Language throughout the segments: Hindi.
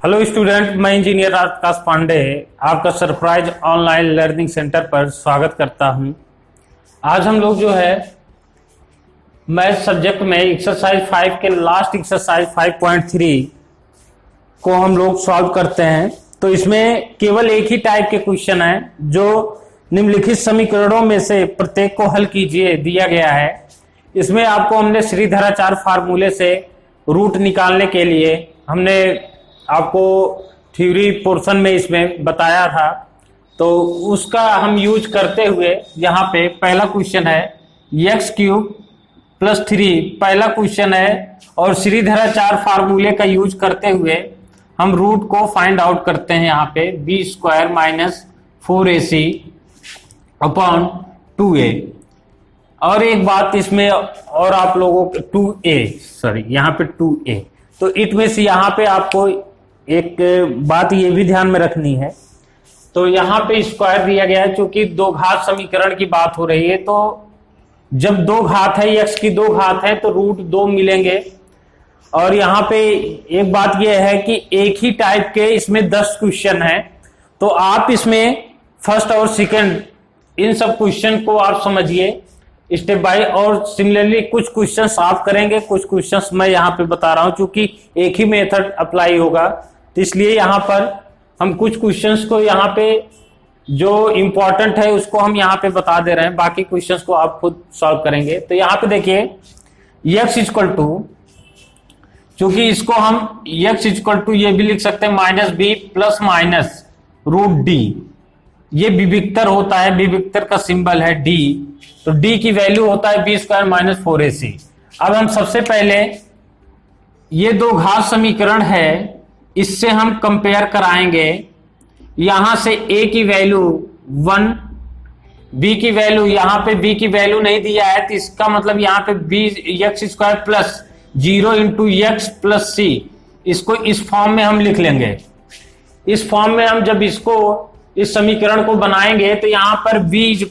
हेलो स्टूडेंट, मैं इंजीनियर आकाश पांडे आपका सरप्राइज ऑनलाइन लर्निंग सेंटर पर स्वागत करता हूं। आज हम लोग जो है मैथ सब्जेक्ट में एक्सरसाइज 5 के लास्ट एक्सरसाइज 5.3 को हम लोग सॉल्व करते हैं। तो इसमें केवल एक ही टाइप के क्वेश्चन है जो निम्नलिखित समीकरणों में से प्रत्येक को हल कीजिए दिया गया है। इसमें आपको हमने श्रीधराचार्य फार्मूले से रूट निकालने के लिए हमने आपको थ्योरी पोर्शन में इसमें बताया था, तो उसका हम यूज करते हुए यहाँ पे पहला क्वेश्चन है x³ + 3 पहला क्वेश्चन है, और श्रीधराचार्य फार्मूले का यूज करते हुए हम रूट को फाइंड आउट करते हैं। यहाँ पे b² - 4ac अपॉन 2a। और एक बात इसमें और आप लोगों को 2a यहाँ पे 2a, तो इट मींस यहाँ पे आपको एक बात ये भी ध्यान में रखनी है। तो यहाँ पे स्क्वायर दिया गया है, क्योंकि दो घात समीकरण की बात हो रही है। तो जब दो घात है, x की दो घात है तो रूट 2 मिलेंगे। और यहाँ पे एक बात यह है कि एक ही टाइप के इसमें 10 क्वेश्चन है, तो आप इसमें फर्स्ट और सेकंड इन सब क्वेश्चन को आप समझिए स्टेप बाय। और सिमिलरली कुछ क्वेश्चंस आप करेंगे, कुछ क्वेश्चंस मैं यहाँ पे बता रहा हूँ, क्योंकि एक ही मेथड अप्लाई होगा। तो इसलिए यहाँ पर हम कुछ क्वेश्चंस को यहाँ पे जो इंपॉर्टेंट है उसको हम यहाँ पे बता दे रहे हैं, बाकी क्वेश्चंस को आप खुद सॉल्व करेंगे। तो यहाँ पे देखिए x चूंकि इसको हम x ये भी लिख सकते हैं -b ± √d। ये विविक्तर होता है, विविक्तर का सिंबल है d, तो d की वैल्यू होता है b² - 4ac। अब हम सबसे पहले ये दो घात समीकरण है, इससे हम कंपेयर कराएंगे। यहां से a की वैल्यू 1, b की वैल्यू, यहां पे b की वैल्यू नहीं दिया है, तो इसका मतलब यहां पे x² + 0 × x + c, इसको इस फॉर्म में हम लिख लेंगे। इस फॉर्म में हम जब इसको इस समीकरण को बनाएंगे तो यहां पर b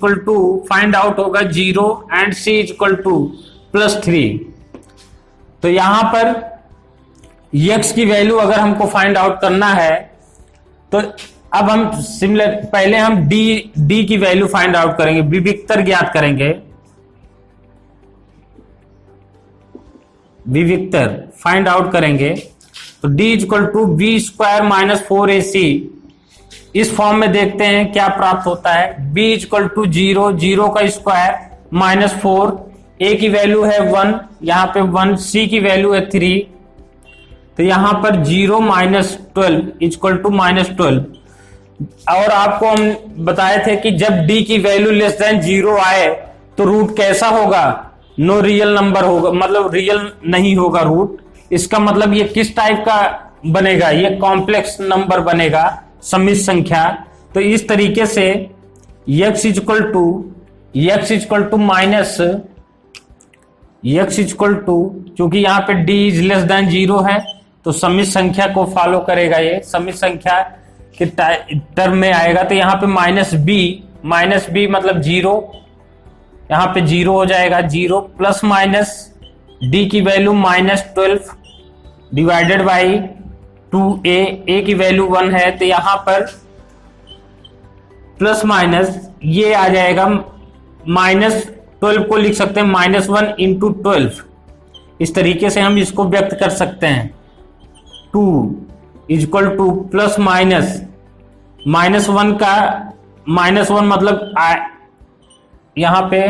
फाइंड आउट होगा 0 एंड c +3। तो यहां पर x की वैल्यू अगर हमको फाइंड आउट करना है, तो अब हम सिमिलर पहले हम d की वैल्यू फाइंड आउट करेंगे, विविक्तर ज्ञात करेंगे। विविक्तर फाइंड आउट करेंगे तो d b² - 4ac इस फॉर्म में देखते हैं क्या प्राप्त होता है। b 0, 0 का स्क्वायर -4, a की वैल्यू है 1, यहाँ पे 1, c की वैल्यू है 3, तो यहाँ पर 0 - 12 = -12। और आपको हम बताए थे कि जब d की वैल्यू <0 आए तो रूट कैसा होगा, नो रियल नंबर होगा, मतलब रियल नहीं होगा रूट। इसका मतलब ये किस टाइप का बनेगा, ये कॉम्प्लेक्स नंबर बनेगा, समित संख्या। तो इस तरीके से x चूंकि यहाँ पे d < 0 है तो समित संख्या को फॉलो करेगा, ये समित संख्या के टर्म में आएगा। तो यहाँ पे -b मतलब 0, यहाँ पे 0 हो जाएगा, 0 ± d की value -12 divided by 2a, a की वैल्यू 1 है, तो यहां पर प्लस माइनस ये आ जाएगा, -12 को लिख सकते हैं -1 × 12। इस तरीके से हम इसको व्यक्त कर सकते हैं। 2 = प्लस माइनस -1 का -1 मतलब यहां पे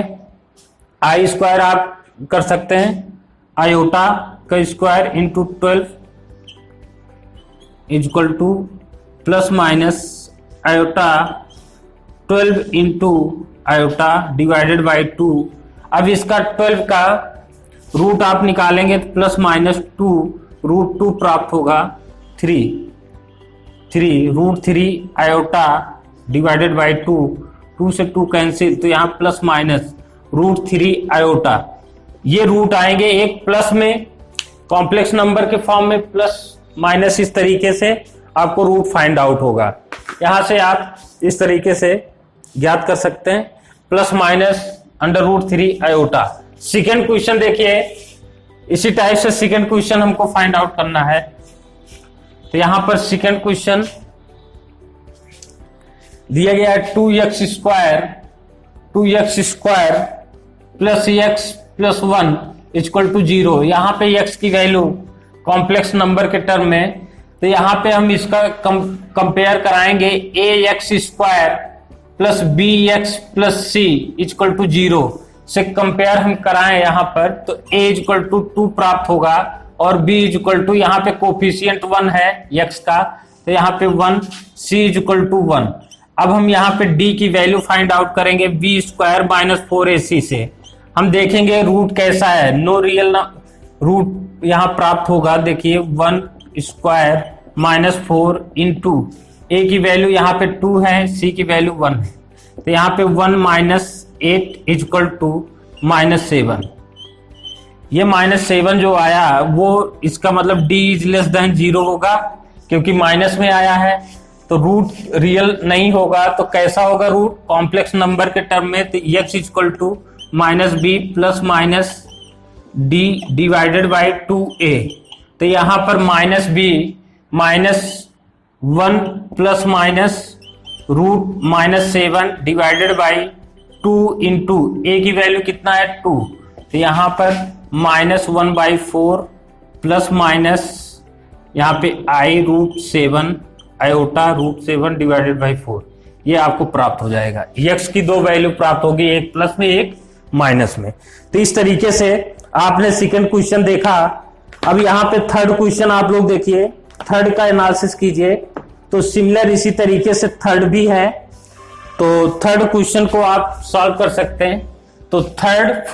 i² आप कर सकते हैं, आयोटा का square × 12 plus minus iota 12 × iota divided by 2। अब इसका 12 का रूट आप निकालेंगे तो +-2 √2 प्राप्त होगा 3 √3 आयोटा डिवाइडेड बाई 2, 2 से 2 कैंसिल, तो यहाँ प्लस √3 आयोटा। ये रूट आएंगे एक प्लस में, कॉम्प्लेक्स नंबर के फॉर्म में प्लस-, इस तरीके से आपको रूट फाइंड आउट होगा। यहां से आप इस तरीके से ज्ञात कर सकते हैं, +-√3 आयोटा। सेकेंड क्वेश्चन देखिए, इसी टाइप से सेकेंड क्वेश्चन हमको फाइंड आउट करना है। तो यहां पर सेकंड क्वेश्चन दिया गया है 2x square plus x plus 1 equal to 0। यहां पे x की वैल्यू कॉम्प्लेक्स नंबर के टर्म में, तो यहां पे हम इसका कंपेयर कराएंगे ax square plus bx plus c equal to 0 से कंपेयर हम कराएं यहां पर, तो a इक्वल टू 2 प्राप्त होगा और b इक्वल टू यहाँ पे कोफिशियंट 1 है x का, तो यहाँ पे 1, c इक्वल टू 1। अब हम यहाँ पे d की वैल्यू फाइंड आउट करेंगे b स्क्वायर माइनस 4ac से। हम देखेंगे रूट कैसा है, नो रियल रूट यहाँ प्राप्त होगा। देखिए 1 स्क्वायर माइनस 4 इंटू a की वैल्यू यहाँ पे 2 है, c की वैल्यू 1 है, तो यहाँ पे 1 माइनस 8 इक्वल टू माइनस 7। ये माइनस 7 जो आया वो इसका मतलब d इज लेस देन 0 होगा, क्योंकि माइनस में आया है तो रूट रियल नहीं होगा। तो कैसा होगा रूट, कॉम्प्लेक्स नंबर के टर्म में, तो x equal to minus B plus minus D divided by 2a। तो यहाँ पर minus B minus 1 plus minus root minus 7 divided by 2 into a की वैल्यू कितना है 2, तो यहाँ पर माइनस 1/4 प्लस माइनस यहाँ पे i root 7 iota root 7 divided by 4, ये आपको प्राप्त हो जाएगा। x की दो वैल्यू प्राप्त होगी, एक प्लस में एक माइनस में। तो इस तरीके से आपने सेकंड क्वेश्चन देखा। अब यहाँ पे थर्ड क्वेश्चन आप लोग देखिए, थर्ड का एनालिसिस कीजिए। तो सिमिलर इसी तरीके से थर्ड भी है, तो थर्ड क्वेश्चन को आप सॉल्व कर सकते हैं। तो थर्ड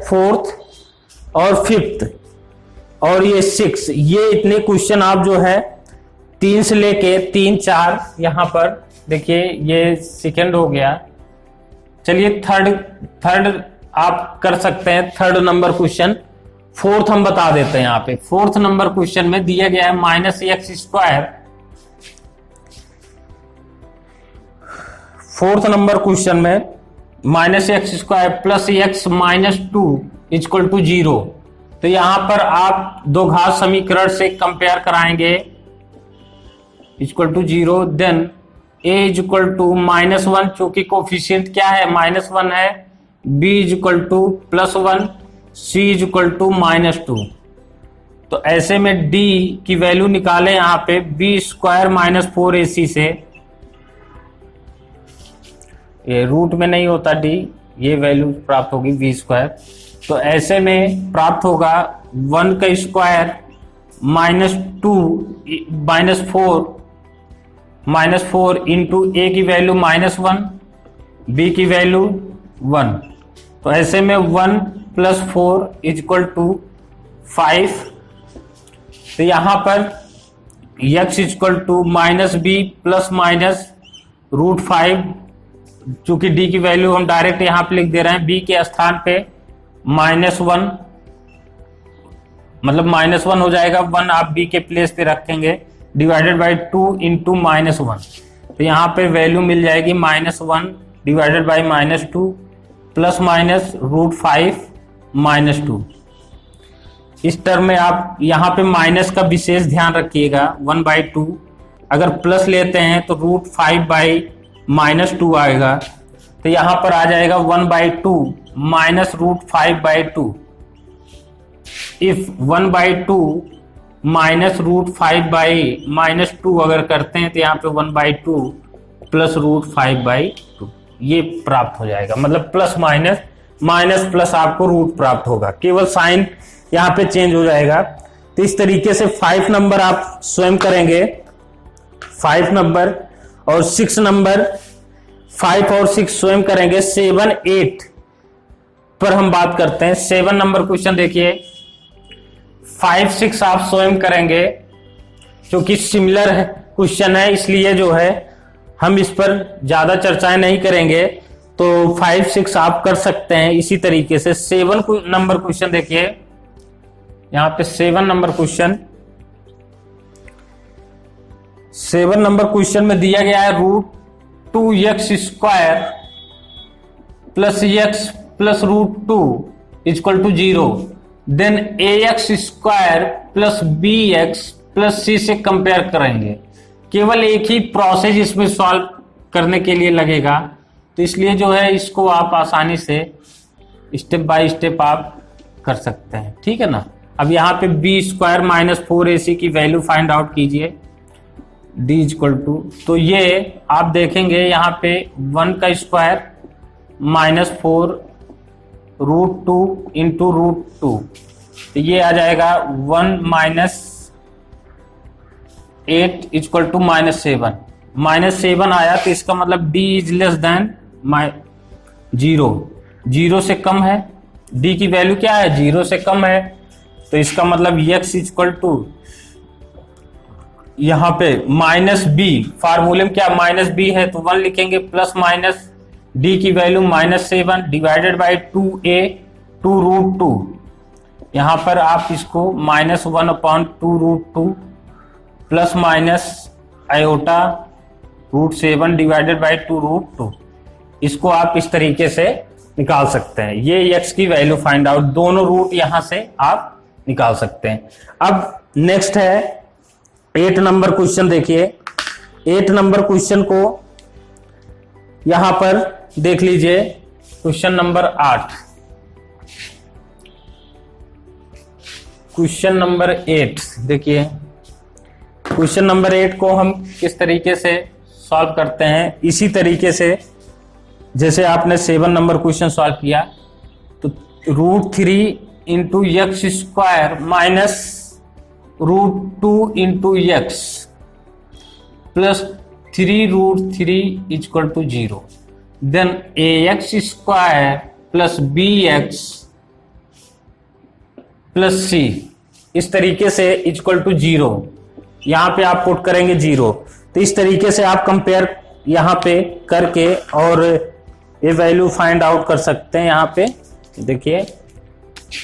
फोर्थ और फिफ्थ और ये 6, ये इतने क्वेश्चन आप जो है 3 से लेके 3, 4 यहाँ पर देखिए, ये सेकंड हो गया। चलिए थर्ड आप कर सकते हैं, थर्ड नंबर क्वेश्चन। फोर्थ हम बता देते हैं। यहाँ पे फोर्थ नंबर क्वेश्चन में दिया गया है minus x square. Fourth number question में minus x square plus x minus 2 equal to 0। तो यहां पर आप दो घात समीकरण से कंपेयर कराएंगे equal to 0, then a equal to minus 1, चूंकि कोफिशियंट क्या है -1 है, b equal to +1, c equal to -2। तो ऐसे में d की वैल्यू निकालें यहाँ पे b स्क्वायर माइनस 4ac से, ये रूट में नहीं होता d, ये वैल्यू प्राप्त होगी b स्क्वायर। तो ऐसे में प्राप्त होगा 1 का स्क्वायर -4 इंटू ए की वैल्यू -1, बी की वैल्यू 1। तो ऐसे में 1 + 4 इक्वल टू 5। तो यहाँ पर x equal to -b plus minus √5, चूंकि d की वैल्यू हम डायरेक्ट यहाँ पे लिख दे रहे हैं, b के स्थान पे -1, मतलब -1 हो जाएगा, 1 आप b के प्लेस पे रखेंगे, डिवाइडेड बाई 2 इंटू -1। तो यहाँ पे वैल्यू मिल जाएगी -1 डिवाइडेड बाई -2 प्लस माइनस √5 -2। इस टर्म में आप यहाँ पे माइनस का विशेष ध्यान रखिएगा, 1/2। अगर प्लस लेते हैं तो √5/-2 आएगा। तो यहाँ पर आ जाएगा 1/2 माइनस √5/2। इफ 1/2 माइनस √5/-2 अगर करते हैं तो यहाँ पे 1/2 प्लस √5/2 ये प्राप्त हो जाएगा। मतलब प्लस माइनस प्लस आपको रूट प्राप्त होगा, केवल साइन यहाँ पे चेंज हो जाएगा। तो इस तरीके से 5 नंबर आप स्वयं करेंगे, 5 नंबर और 6 नंबर, 5 और 6 स्वयं करेंगे। 7, 8 पर हम बात करते हैं। 7 नंबर क्वेश्चन देखिए, 5, 6 आप स्वयं करेंगे, क्योंकि सिमिलर क्वेश्चन है इसलिए जो है हम इस पर ज्यादा चर्चाएं नहीं करेंगे। तो 5, 6 आप कर सकते हैं इसी तरीके से। 7 नंबर क्वेश्चन देखिए, यहाँ पे 7 नंबर क्वेश्चन, 7 नंबर क्वेश्चन में दिया गया है √2x square plus x plus √2 equal to 0। Then a x square plus b x plus c से कंपेयर करेंगे। केवल एक ही प्रोसेस इसमें सॉल्व करने के लिए लगेगा, तो इसलिए जो है इसको आप आसानी से स्टेप बाय स्टेप आप कर सकते हैं, ठीक है ना। अब यहाँ पे बी स्क्वायर माइनस 4ac की वैल्यू फाइंड आउट कीजिए, डी इक्वल टू, तो ये आप देखेंगे यहाँ पे 1 का स्क्वायर माइनस 4 √2 इंटू √2, तो ये आ जाएगा 1 माइनस 8 इक्वल टू -7। -7 आया तो इसका मतलब d इज लेस देन 0, 0 से कम है, d की वैल्यू क्या है 0 से कम है, तो इसका मतलब x इक्वल टू यहाँ पे -b, फार्मूले में क्या -b है तो 1 लिखेंगे, प्लस माइनस d की वैल्यू -7 डिवाइडेड बाई 2a 2√2, यहाँ पर आप इसको -1/2√2 plus minus iota √7 divided by 2√2, इसको आप इस तरीके से निकाल सकते हैं। ये x की वैल्यू फाइंड आउट, दोनों रूट यहां से आप निकाल सकते हैं। अब नेक्स्ट है 8 नंबर क्वेश्चन। देखिए 8 नंबर क्वेश्चन को यहां पर देख लीजिए, क्वेश्चन नंबर 8, क्वेश्चन नंबर 8 देखिए, क्वेश्चन नंबर 8 को हम किस तरीके से सॉल्व करते हैं, इसी तरीके से जैसे आपने 7 नंबर क्वेश्चन सॉल्व किया, तो √3 into x square minus √2 into x plus 3√3 equal to 0, then a x square plus b x plus c, इस तरीके से इक्वल टू 0, यहां पे आप पुट करेंगे 0, तो इस तरीके से आप कंपेयर यहां पे करके और ये वैल्यू फाइंड आउट कर सकते हैं। यहां पे देखिए,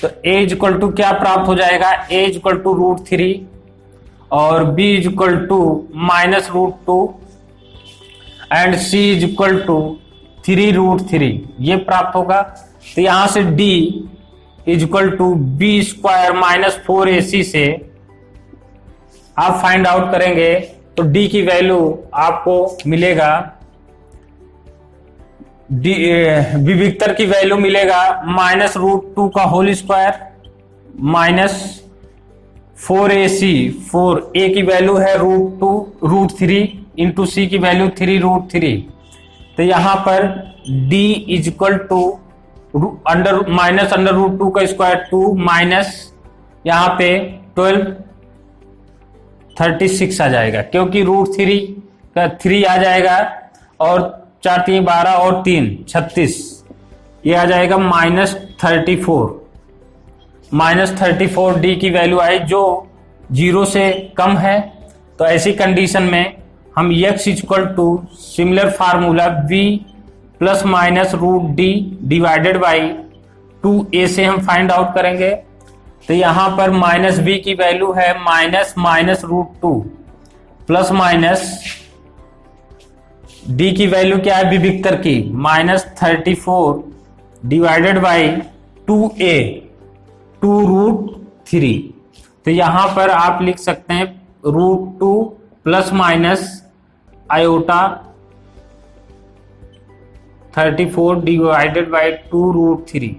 तो a इक्वल टू क्या प्राप्त हो जाएगा, a इक्वल टू √3 और b equal to -√2 and c equal to 3√3, ये प्राप्त होगा। तो यहां से d equal to B square minus 4ac से आप फाइंड आउट करेंगे, तो d की वैल्यू आपको मिलेगा, विविक्तर की वैल्यू मिलेगा -√2 का whole square minus 4ac, 4a की वैल्यू है √3 इंटू सी की वैल्यू 3√3, तो यहां पर d इक्वल टू -√2 का स्क्वायर 2 माइनस यहाँ पे 12 36 आ जाएगा, क्योंकि √3 का 3 आ जाएगा और 4 3 12 और 3 36, ये आ जाएगा -34 डी की वैल्यू आई जो 0 से कम है। तो ऐसी कंडीशन में हम x equal to similar formula v plus minus √d divided by 2a से हम फाइंड आउट करेंगे। तो यहां पर -b की वैल्यू है -√2 प्लस माइनस d की वैल्यू क्या है विविक्तर की -34 डिवाइडेड बाई 2a 2√3, तो यहां पर आप लिख सकते हैं √2 plus minus iota 34 divided by 2√3,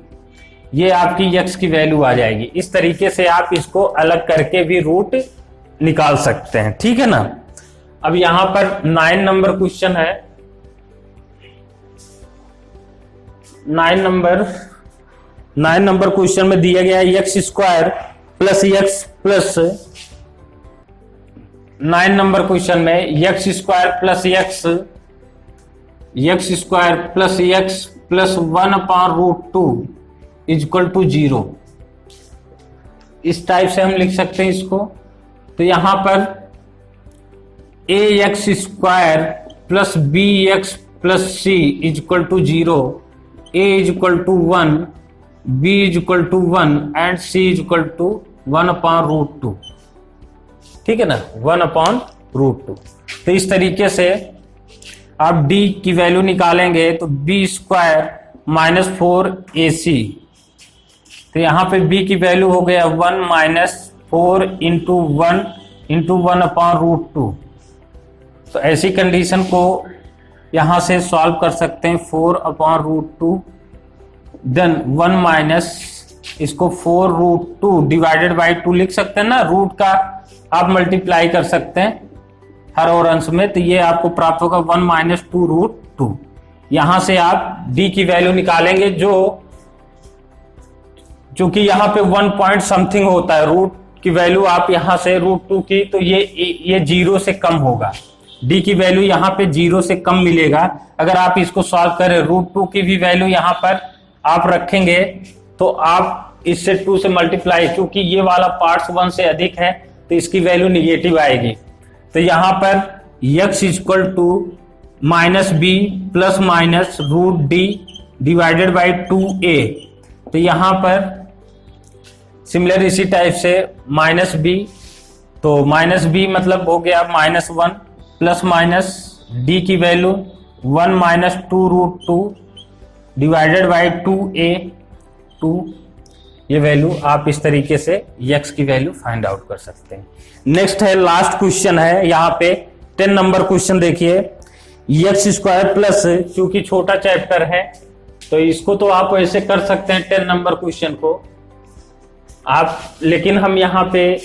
ये आपकी x की वैल्यू आ जाएगी। इस तरीके से आप इसको अलग करके भी रूट निकाल सकते हैं, ठीक है ना। अब यहां पर 9 नंबर क्वेश्चन है, 9 नंबर क्वेश्चन में दिया गया है x square plus x plus 9 number question में x square plus x square plus x plus 1/√2 equal to 0, इस टाइप से हम लिख सकते हैं इसको। तो यहां पर ax square plus bx plus c equal to 0, a equal to 1, b equal to 1 and c equal to 1/√2, ठीक है ना, 1/√2। तो इस तरीके से आप d की वैल्यू निकालेंगे, तो b स्क्वायर -4ac, तो तो यहाँ पे b की वैल्यू हो गया 1 माइनस 4 इंटू 1/√2। तो ऐसी कंडीशन को यहाँ से सॉल्व कर सकते हैं 4/√2, देन 1 माइनस इसको 4√2 डिवाइडेड बाई 2 लिख सकते हैं ना, रूट का आप मल्टीप्लाई कर सकते हैं हर और अंश में, तो ये आपको प्राप्त होगा 1 माइनस 2√2। यहां से आप d की वैल्यू निकालेंगे जो कि यहाँ पे 1 पॉइंट समथिंग होता है, रूट की वैल्यू आप यहां से √2 की, तो ये 0 से कम होगा। d की वैल्यू यहाँ पे 0 से कम मिलेगा। अगर आप इसको सॉल्व करें, √2 की भी वैल्यू यहाँ पर आप रखेंगे तो आप इससे 2 से मल्टीप्लाई, क्योंकि ये वाला पार्ट्स 1 से अधिक है तो इसकी वैल्यू निगेटिव आएगी। तो यहाँ पर x equal to minus B plus minus √d divided by 2a। तो यहाँ पर सिमिलर इसी टाइप से माइनस बी, तो माइनस बी मतलब हो गया -1 प्लस माइनस d की value 1 minus 2√2 divided by 2a 2। ये वैल्यू आप इस तरीके से x की वैल्यू फाइंड आउट कर सकते हैं। नेक्स्ट है, लास्ट क्वेश्चन है, यहाँ पे 10 नंबर क्वेश्चन देखिए। x² प्लस, क्योंकि छोटा चैप्टर है तो इसको तो आप ऐसे कर सकते हैं 10 नंबर क्वेश्चन को आप, लेकिन हम यहाँ पे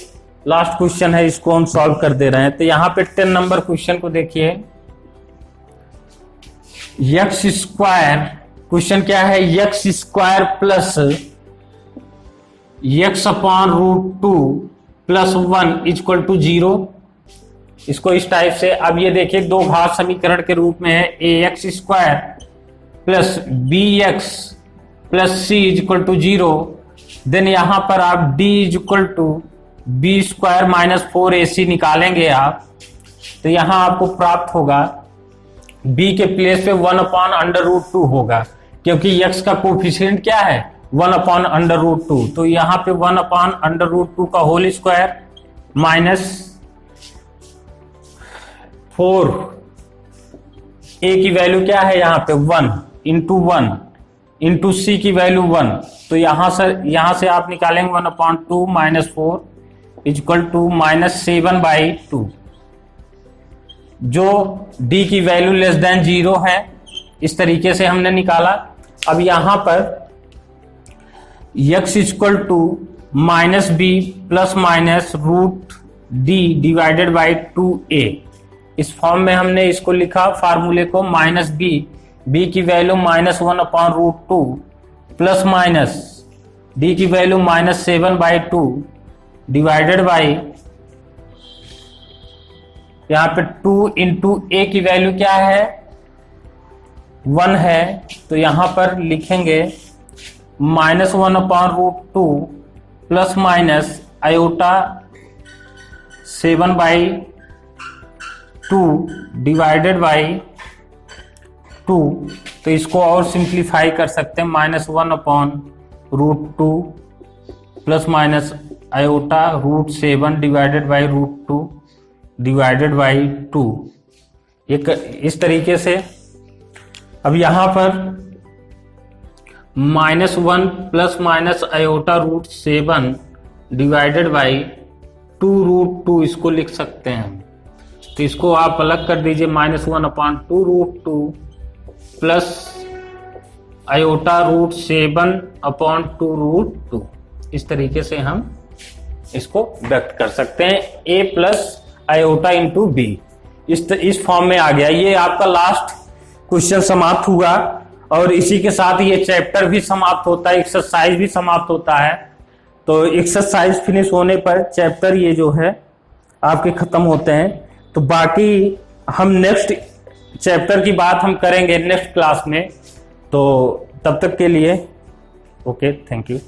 लास्ट क्वेश्चन है, इसको हम सॉल्व कर दे रहे हैं। तो यहाँ पे 10 नंबर क्वेश्चन को देखिए। x², क्वेश्चन क्या है, x² plus x/√2 plus 1 equal to 0। इसको इस टाइप से, अब ये देखिए दो घात समीकरण के रूप में है, ax² plus bx plus c equal to 0। Then यहां पर आप d equal to b² minus 4ac निकालेंगे आप, तो यहां आपको प्राप्त होगा b के प्लेस पे 1/√2 होगा, क्योंकि x का कोफिशिएंट क्या है 1/√2। तो यहां पे 1/√2 का होल स्क्वायर माइनस 4, a की वैल्यू क्या है यहाँ पे 1 इंटू c की वैल्यू 1। तो यहां से आप निकालेंगे 1/2 माइनस 4 इक्वल टू -7/2, जो d की वैल्यू लेस देन 0 है। इस तरीके से हमने निकाला। अब यहां पर x equal to -b plus minus √d divided by 2a, इस फॉर्म में हमने इसको लिखा फार्मूले को, -b की वैल्यू -1/√2 प्लस माइनस d की वैल्यू -7/2 डिवाइडेड बाई, यहाँ पे 2 इंटू a की वैल्यू क्या है 1 है, तो यहां पर लिखेंगे -1/√2 plus minus iota 7/2 divided by 2। तो इसको और सिंप्लीफाई कर सकते हैं, -1/√2 plus minus iota √7 divided by √2 divided by 2। इस तरीके से। अब यहां पर -1 plus minus iota √7 divided by 2√2 इसको लिख सकते हैं। तो इसको आप अलग कर दीजिए, -1/2√2 प्लस आयोटा √7/2√2। इस तरीके से हम इसको व्यक्त कर सकते हैं, a plus iota into B. इस फॉर्म में आ गया। ये आपका लास्ट क्वेश्चन समाप्त हुआ और इसी के साथ ये चैप्टर भी समाप्त होता है, एक्सरसाइज भी समाप्त होता है। तो एक्सरसाइज फिनिश होने पर चैप्टर ये जो है आपके खत्म होते हैं। तो बाकी हम नेक्स्ट चैप्टर की बात हम करेंगे नेक्स्ट क्लास में। तो तब तक के लिए ओके, थैंक यू।